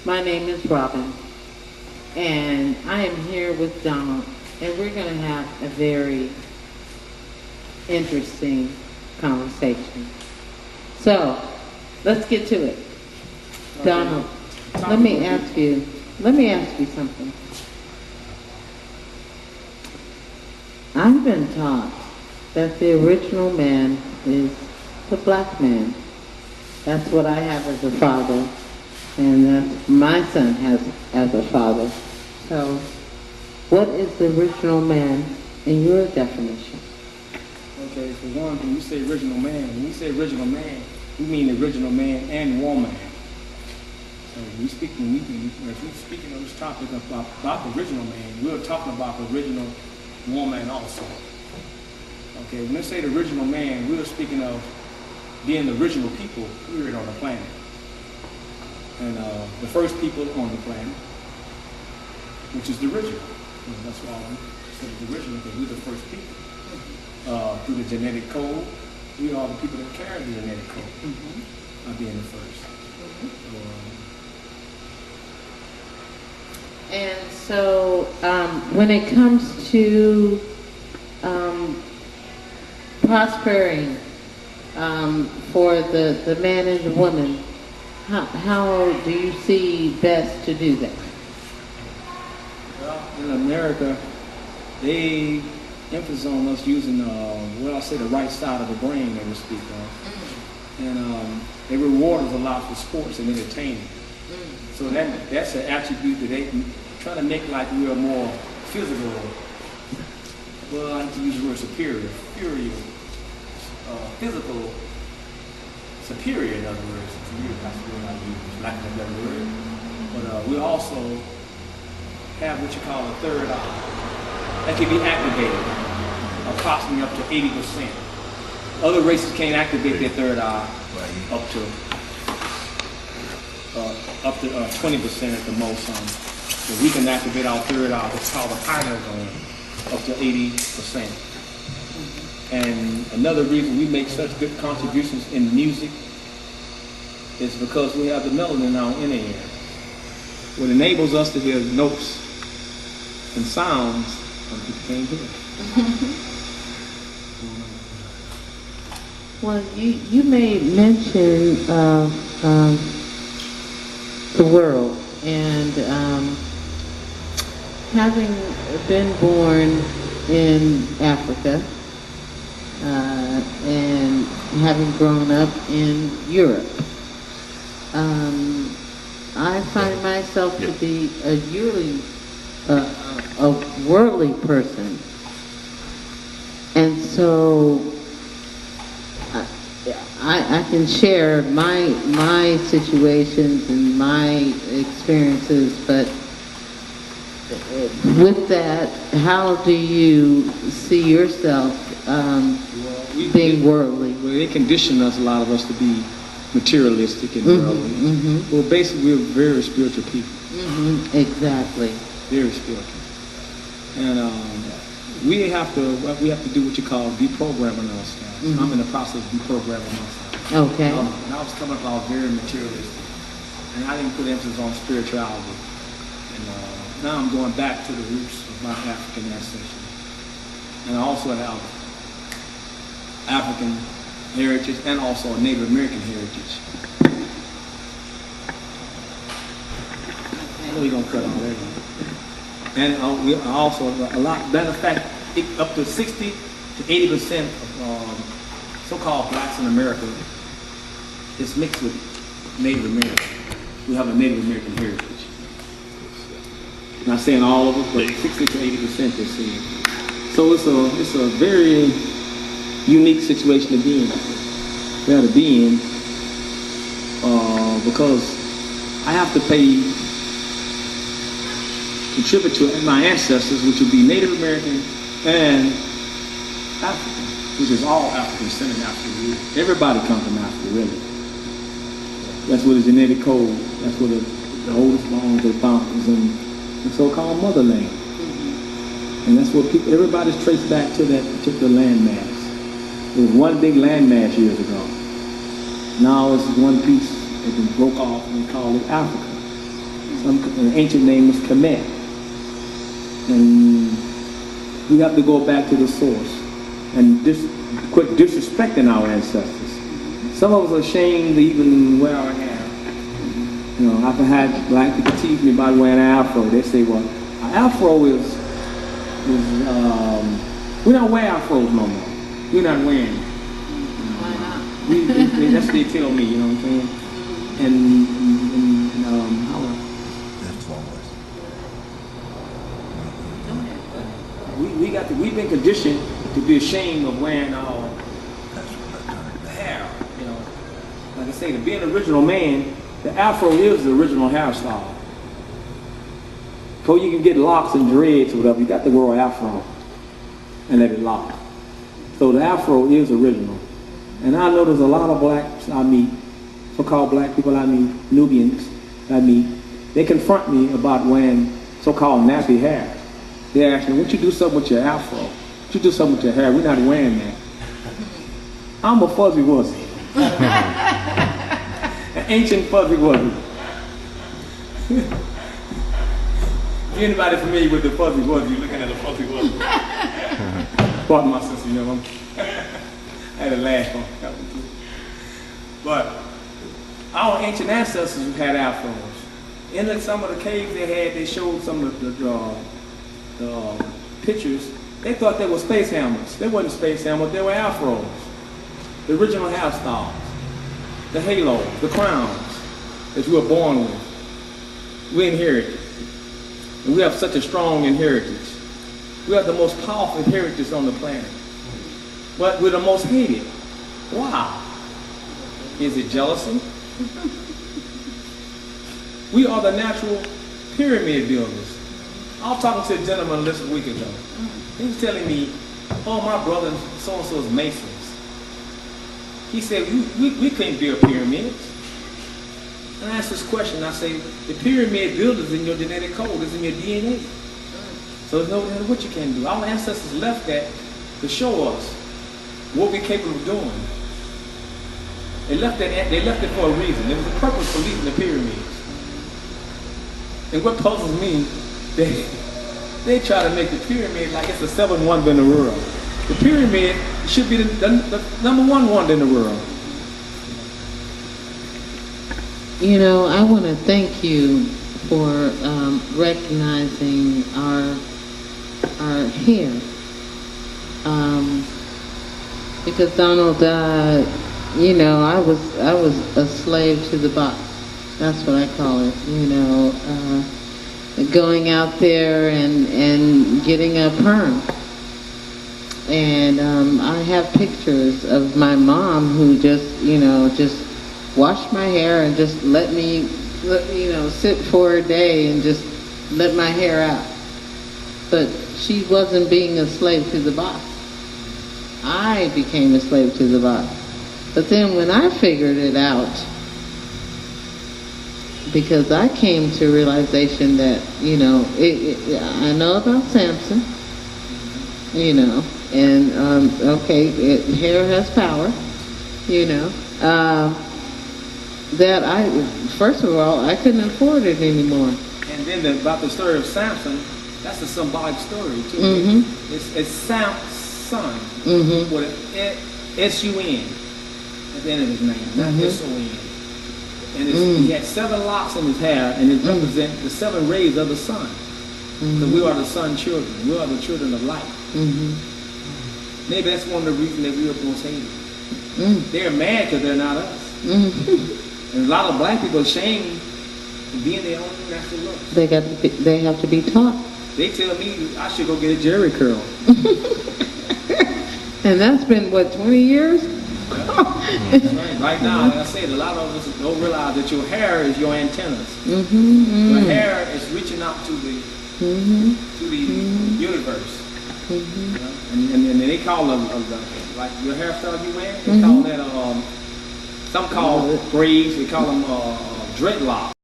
My name is Robin, and I am here with Donald, and we're going to have a very interesting conversation. So, let's get to it. Donald, let me ask you something. I've been taught that the original man is the black man. That's what I have as a father, and that's my son has as a father. So, what is the original man in your definition? Okay, for one, when you say original man, we mean the original man and woman. So if we're speaking of this topic about the original man, we're talking about the original woman also. Okay, when they say the original man, we're speaking of being the original people period on the planet. And the first people on the planet, which is the original. That's why I said the original, because we're the first people. Through the genetic code, we are the people that carry the genetic code by being the first. And so, when it comes to prospering for the man and the woman, how do you see best to do that? Well, in America, they emphasis on us using, the right side of the brain, they would speak of. And they reward us a lot for sports and entertainment. So that's an attribute that they try to make like we are more physical. Well, I like to use the word superior, physical, superior, in other words. That's the word I use, lack of a better word. But we also have what you call a third eye. That can be activated approximately up to 80%. Other races can't activate their third eye up to 20% at the most. But we can activate our third eye, what's called the pineal gland, up to 80%. And another reason we make such good contributions in music is because we have the melanin in our inner ear, what enables us to hear notes and sounds some people can't hear. Well, you made mention of the world, and having been born in Africa and having grown up in Europe, I find myself to be a worldly person, and so I can share my situations and my experiences, but with that, how do you see yourself being worldly? Well, they condition us, a lot of us, to be materialistic and worldly. Well, basically, we're very spiritual people. Exactly. Very spiritual. And we have to do what you call deprogramming ourselves. I'm in the process of deprogramming myself. Okay. And I was coming up, I was very materialistic. And I didn't put emphasis on spirituality. And now I'm going back to the roots of my African ancestry. And I also have African heritage and also a Native American heritage. I know you're going to cut all that. And we are also a lot, matter of fact, up to 60 to 80% of so-called blacks in America is mixed with Native American. We have a Native American heritage. Not saying all of us, but 60 to 80% they're saying. So it's a very unique situation to be in. We have to be in because I have to contribute to my ancestors, which would be Native American and African, which is all African centered Africa. Everybody comes from Africa, really. That's what the genetic code, that's what the oldest bones they found is in the so-called motherland. And that's what everybody's traced back to that particular landmass. It was one big landmass years ago. Now it's one piece that been broke off and we call it Africa. An ancient name was Kemet. And we have to go back to the source and quit disrespecting our ancestors. Some of us are ashamed to even wear our hair. You know, I've had black people tease me about wearing an afro. They say, well, an afro is we don't wear afros no more. We're not wearing it. Why not? That's what they tell me, you know what I'm saying? And we've been conditioned to be ashamed of wearing our hair, you know. Like I say, to be an original man, the afro is the original hairstyle. Before you can get locks and dreads or whatever, you got to grow an afro and let it lock. So the afro is original. And I know there's a lot of blacks I meet, so-called black people I meet, Nubians I meet, they confront me about wearing so-called nappy hair. They ask me, "What you do something with your afro? What you do something with your hair? We're not wearing that." I'm a fuzzy wuzzy. An ancient fuzzy wuzzy. If anybody familiar with the fuzzy wuzzy, you're looking at a fuzzy wuzzy. Pardon my sister, you know, I had a laugh on that one too. But our ancient ancestors had afros. In some of the caves they showed some of the pictures. They thought they were space helmets. They wasn't space helmets, they were afros. The original hairstyles, the halos, the crowns that we were born with. We inherited. And we have such a strong inheritance. We have the most powerful inheritance on the planet. But we're the most hated. Why? Is it jealousy? We are the natural pyramid builders. I was talking to a gentleman this week ago. He was telling me, "Oh, my brother so-and-so is Masons." He said, we couldn't build pyramids. And I asked this question, I say, the pyramid builders in your genetic code, is in your DNA. So there's no what you can do. Our ancestors left that to show us what we're capable of doing. They left it for a reason. There was a purpose for leaving the pyramids. And what puzzles me, they try to make the pyramid like it's the seventh wonder in the world. The pyramid should be the number one wonder in the world. You know, I want to thank you for recognizing our hair. Because Donald, you know, I was a slave to the box. That's what I call it. You know, going out there and getting a perm. And I have pictures of my mom who just washed my hair and just let me sit for a day and just let my hair out. But she wasn't being a slave to the box. I became a slave to the box. But then when I figured it out, because I came to realization that, you know, I know about Samson, you know, and hair has power, you know, that first of all, I couldn't afford it anymore. And then about the story of Samson, that's a symbolic story too. Mm-hmm. It's Samson, mm-hmm. with an S-U-N at the end of his name, not mm-hmm. S-O-N. And he had 7 locks in his hair, and it represents the 7 rays of the sun. Mm-hmm. So we are the sun children. We are the children of light. Mm-hmm. Maybe that's one of the reasons that we are most hated. Mm-hmm. They're mad because they're not us. Mm-hmm. And a lot of black people are ashamed of being their own natural looks. They have to be taught. They tell me I should go get a Jerry curl. And that's been, what, 20 years? Right now, like I said, a lot of us don't realize that your hair is your antennas. Mm-hmm, mm-hmm. Your hair is reaching out to the universe. Mm-hmm. You know? And they call them, like your hairstyle you wear, they call that, some call braids, they call them dreadlocks.